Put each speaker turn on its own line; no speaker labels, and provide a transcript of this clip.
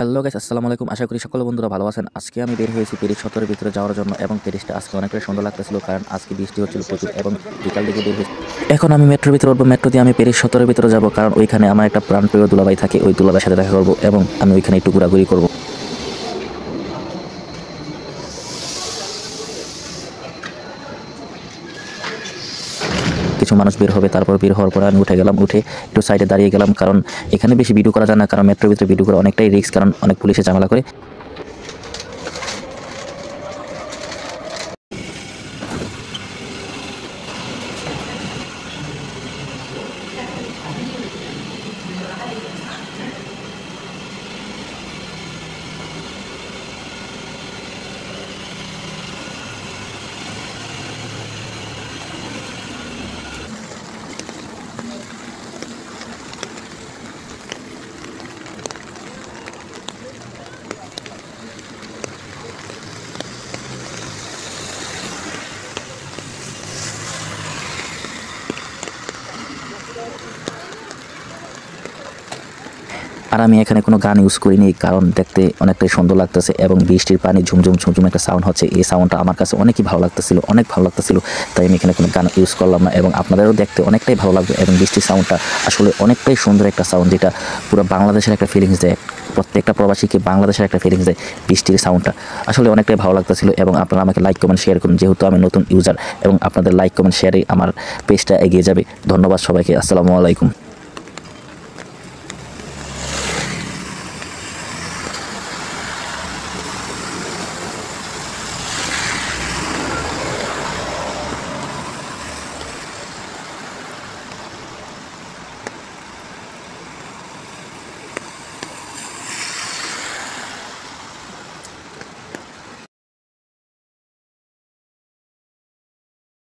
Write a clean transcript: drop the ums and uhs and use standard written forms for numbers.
Hello guys, আসসালামু আলাইকুম। আশা করি সকল বন্ধুরা ভালো আছেন। আজকে আমি বের হয়েছি প্যারিস শহরের ভিতরে যাওয়ার জন্য এবং প্যারিসটা আজকে অনেকটাই সুন্দর লাগতেছিল, কারণ আজকে বৃষ্টি হচ্ছিল প্রচুর এবং বিকাল দিকে বের হয়েছি। এখন আমি মেট্রোর ভিতরে উঠবো, মেট্রো দিয়ে আমি প্যারিস শহরের ভিতরে যাব, কারণ ওইখানে আমার একটা প্রাণপ্রিয় দুলাভাই থাকে। ওই দুলাভাইয়ের সাথে দেখা করবো এবং আমি ওইখানে একটু ঘোরাঘুরি করবো। কিছু মানুষ বের হবে, তারপর বের হওয়ার পর আমি উঠে গেলাম, উঠে একটু সাইডে দাঁড়িয়ে গেলাম, কারণ এখানে বেশি ভিডিও করা যায় না, কারণ মেট্রোর ভিতরে ভিডিও করা অনেকটাই রিস্ক, কারণ অনেক পুলিশে ঝামেলা করে। আর আমি এখানে কোনো গান ইউজ করিনি, কারণ দেখতে অনেকটাই সুন্দর লাগতেছে এবং বৃষ্টির পানি ঝুমঝুম ঝুমঝুম একটা সাউন্ড হচ্ছে। এই সাউন্ডটা আমার কাছে অনেকই ভালো লাগতেছিল, অনেক ভালো লাগতেছিল। তাই আমি এখানে কোনো গান ইউজ করলাম না এবং আপনাদেরও দেখতে অনেকটাই ভালো লাগবে। এবং বৃষ্টির সাউন্ডটা আসলে অনেকটাই সুন্দর একটা সাউন্ড, যেটা পুরো বাংলাদেশের একটা ফিলিংস দেয়। প্রত্যেকটা প্রবাসীকে বাংলাদেশের একটা ফিলিংস দেয় বৃষ্টির সাউন্ডটা। আসলে অনেকটাই ভালো লাগতেছিল এবং আপনারা আমাকে লাইক কমেন্ট শেয়ার করুন, যেহেতু আমি নতুন ইউজার, এবং আপনাদের লাইক কমেন্ট শেয়ারে আমার পেজটা এগিয়ে যাবে। ধন্যবাদ সবাইকে। আসসালামু আলাইকুম।